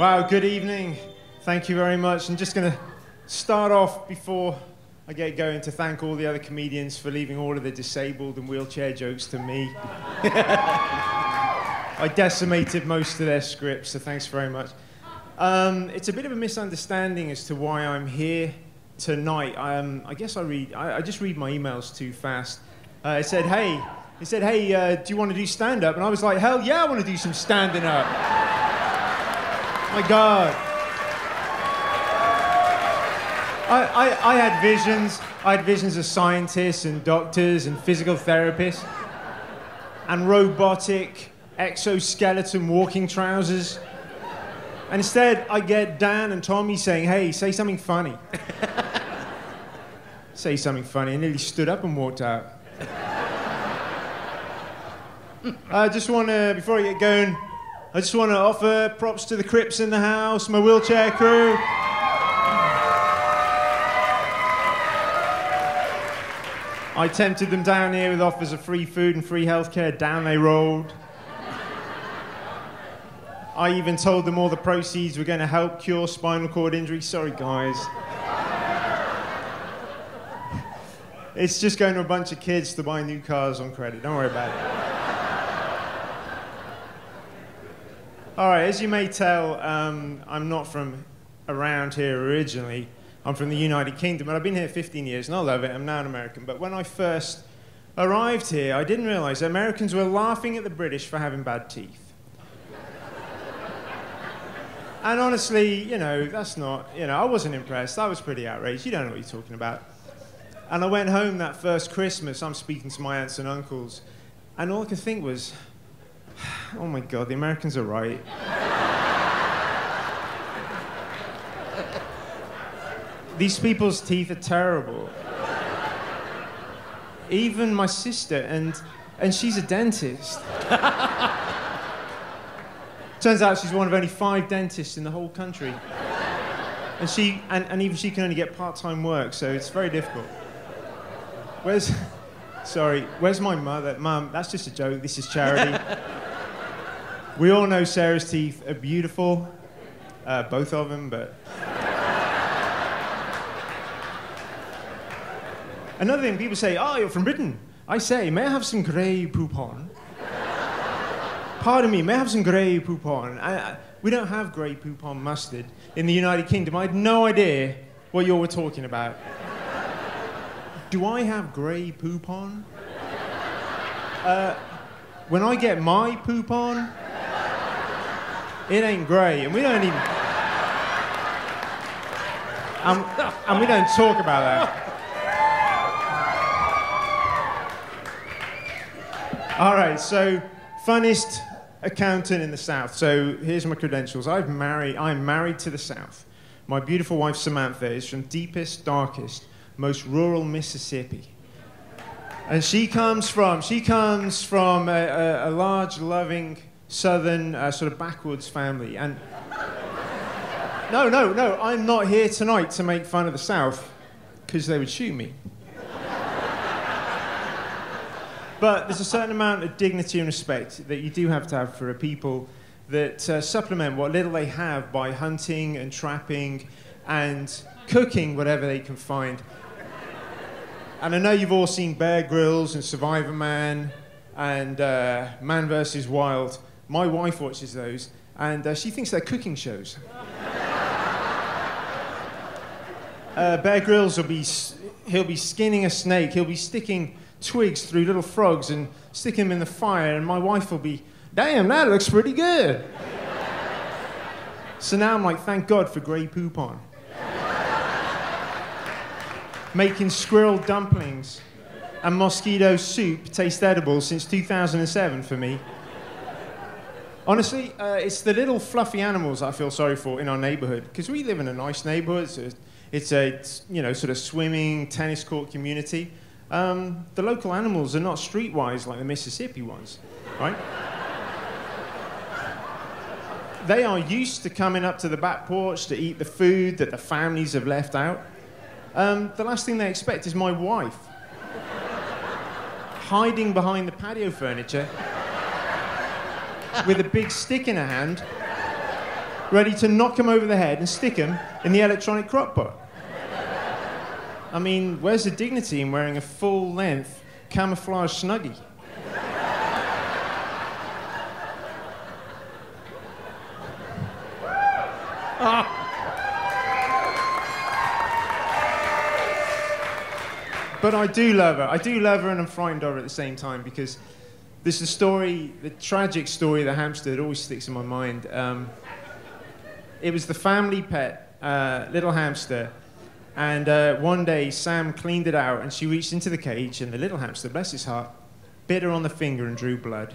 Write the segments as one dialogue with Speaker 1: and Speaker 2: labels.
Speaker 1: Wow, good evening. Thank you very much. I'm just going to start off before I get going to thank all the other comedians for leaving all of the disabled and wheelchair jokes to me. I decimated most of their scripts, so thanks very much. It's a bit of a misunderstanding as to why I'm here tonight. I guess I just read my emails too fast. It said, hey, do you want to do stand-up? And I was like, hell yeah, I want to do some standing up. My God. I had visions. I had visions of scientists and doctors and physical therapists and robotic exoskeleton walking trousers. And instead, I get Dan and Tommy saying, hey, say something funny. Say something funny. I nearly stood up and walked out. I just want to, before I get going, I just want to offer props to the Crips in the house, my wheelchair crew. I tempted them down here with offers of free food and free healthcare. Down they rolled. I even told them all the proceeds were going to help cure spinal cord injury. Sorry, guys. It's just going to a bunch of kids to buy new cars on credit. Don't worry about it. All right, as you may tell, I'm not from around here originally. I'm from the United Kingdom, and I've been here 15 years, and I love it. I'm now an American. But when I first arrived here, I didn't realize that Americans were laughing at the British for having bad teeth. And honestly, you know, that's not, you know, I wasn't impressed. I was pretty outraged. You don't know what you're talking about. And I went home that first Christmas. I'm speaking to my aunts and uncles, and all I could think was, oh my God, the Americans are right. These people's teeth are terrible. Even my sister, and she's a dentist. Turns out she's one of only 5 dentists in the whole country. And even she can only get part-time work, so it's very difficult. Where's my mother? Mum, that's just a joke, this is charity. We all know Sarah's teeth are beautiful, both of them, but... Another thing, people say, oh, you're from Britain. I say, may I have some grey poupon? Pardon me, may I have some grey poupon? We don't have grey poupon mustard in the United Kingdom. I had no idea what you all were talking about. Do I have grey poupon? When I get my poupon, it ain't grey, and we don't even... and we don't talk about that. All right, so funnest accountant in the South. So here's my credentials. I'm married to the South. My beautiful wife Samantha is from deepest, darkest, most rural Mississippi. And she comes from a large, loving, southern, sort of backwoods family. And no, I'm not here tonight to make fun of the South, because they would shoot me. But there's a certain amount of dignity and respect that you do have to have for a people that supplement what little they have by hunting and trapping and cooking whatever they can find. And I know you've all seen Bear Grylls and Survivor Man and Man vs. Wild. My wife watches those, and she thinks they're cooking shows. Bear Grylls he'll be skinning a snake, he'll be sticking twigs through little frogs and stick them in the fire, and my wife will be, damn, that looks pretty good. So now I'm like, thank God for grey poupon. Making squirrel dumplings and mosquito soup taste edible since 2007 for me. Honestly, it's the little fluffy animals I feel sorry for in our neighborhood, because we live in a nice neighborhood. So it's a, you know, sort of swimming, tennis court community. The local animals are not streetwise like the Mississippi ones, right? They are used to coming up to the back porch to eat the food that the families have left out. The last thing they expect is my wife hiding behind the patio furniture with a big stick in her hand, ready to knock him over the head and stick him in the electronic crock pot. I mean, where's the dignity in wearing a full-length camouflage snuggie? But I do love her. I do love her, and I'm frightened of her at the same time, because this is a story, the tragic story of the hamster that always sticks in my mind. It was the family pet, little hamster, and one day Sam cleaned it out, and she reached into the cage, and the little hamster, bless his heart, bit her on the finger and drew blood.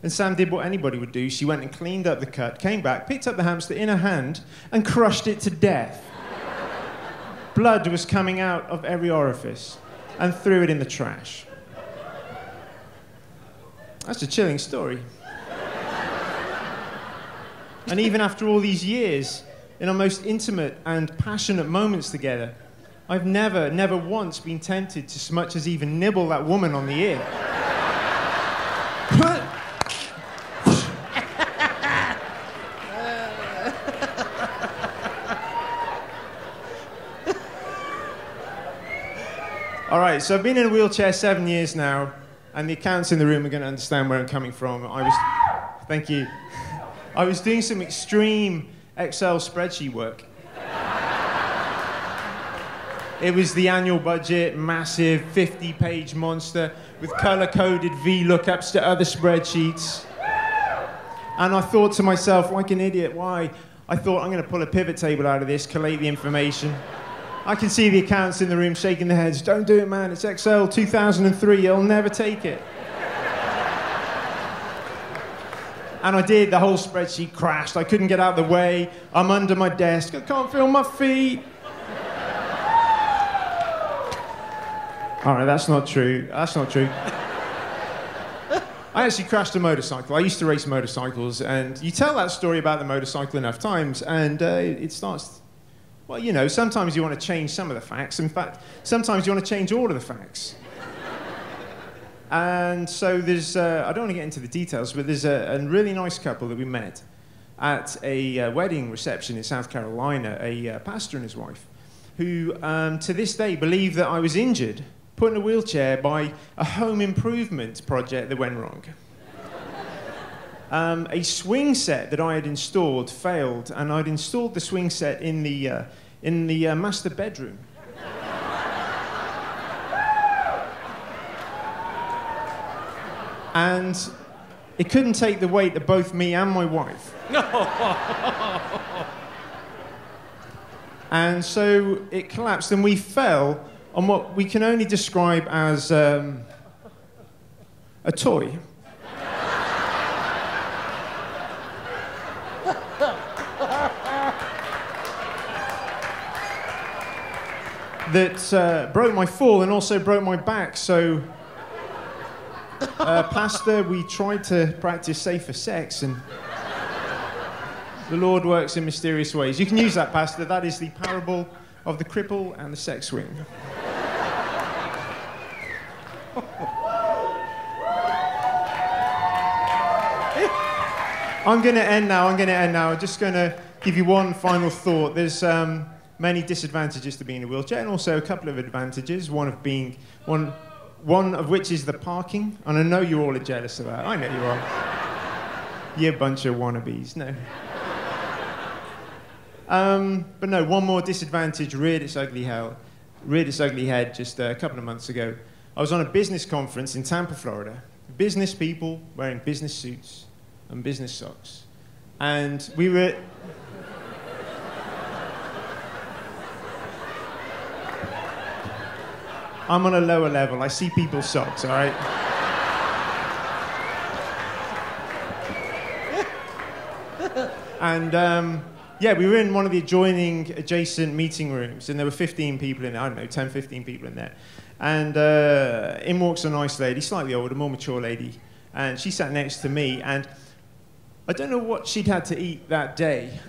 Speaker 1: And Sam did what anybody would do. She went and cleaned up the cut, came back, picked up the hamster in her hand, and crushed it to death. Blood was coming out of every orifice, and threw it in the trash. That's a chilling story. And even after all these years, in our most intimate and passionate moments together, I've never once been tempted to so much as even nibble that woman on the ear. All right, so I've been in a wheelchair 7 years now, and the accountants in the room are going to understand where I'm coming from. Thank you. I was doing some extreme Excel spreadsheet work. It was the annual budget, massive 50-page monster with color-coded VLOOKUPs to other spreadsheets. And I thought to myself, like an idiot, why? I thought, I'm going to pull a pivot table out of this, collate the information. I can see the accountants in the room shaking their heads. Don't do it, man. It's Excel 2003. You'll never take it. And I did. The whole spreadsheet crashed. I couldn't get out of the way. I'm under my desk. I can't feel my feet. All right, that's not true. That's not true. I actually crashed a motorcycle. I used to race motorcycles, and you tell that story about the motorcycle enough times, and it starts... Well, you know, sometimes you want to change some of the facts. In fact, sometimes you want to change all of the facts. And so there's, I don't want to get into the details, but there's a really nice couple that we met at a wedding reception in South Carolina, a pastor and his wife, who to this day believe that I was injured, put in a wheelchair by a home improvement project that went wrong. A swing set that I had installed failed, and I'd installed the swing set in the master bedroom. And it couldn't take the weight of both me and my wife. And so it collapsed, and we fell on what we can only describe as a toy. That broke my fall and also broke my back. So, Pastor, we tried to practice safer sex, and the Lord works in mysterious ways. You can use that, Pastor. That is the parable of the cripple and the sex swing. I'm going to end now. I'm just going to give you one final thought. There's many disadvantages to being in a wheelchair, and also a couple of advantages. One of which is the parking, and I know you all are jealous of that. I know you are. You bunch of wannabes. No. But no, one more disadvantage reared its ugly head just a couple of months ago. I was on a business conference in Tampa, Florida. Business people wearing business suits and business socks. And we were... I'm on a lower level. I see people's socks, all right? And, yeah, we were in one of the adjacent meeting rooms, and there were 15 people in there. I don't know, 10, 15 people in there. And in walks a nice lady, slightly older, more mature lady, and she sat next to me, and I don't know what she'd had to eat that day.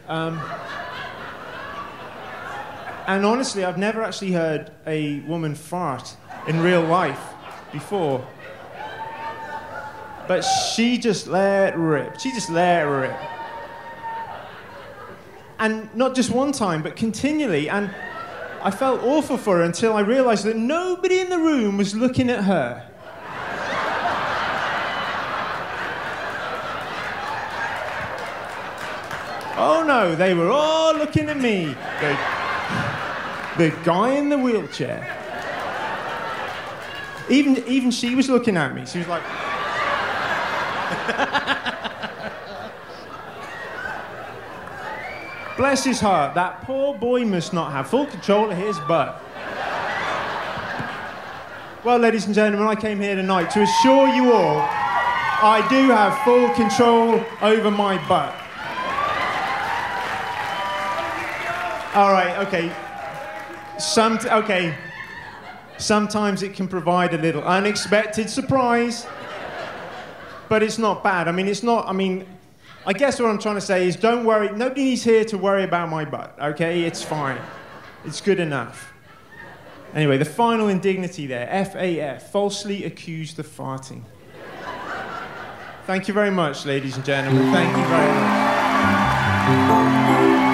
Speaker 1: And honestly, I've never actually heard a woman fart in real life before. But she just let rip. She just let rip. And not just one time, but continually. And I felt awful for her until I realized that nobody in the room was looking at her. Oh no, they were all looking at me. The guy in the wheelchair. Even she was looking at me. She was like... Bless his heart, that poor boy must not have full control of his butt. Well, ladies and gentlemen, I came here tonight to assure you all I do have full control over my butt. All right, okay. Sometimes it can provide a little unexpected surprise, but it's not bad. I guess what I'm trying to say is don't worry. Nobody's here to worry about my butt, okay? It's fine. It's good enough. Anyway, the final indignity there, FAF, falsely accused of farting. Thank you very much, ladies and gentlemen. Thank you very much.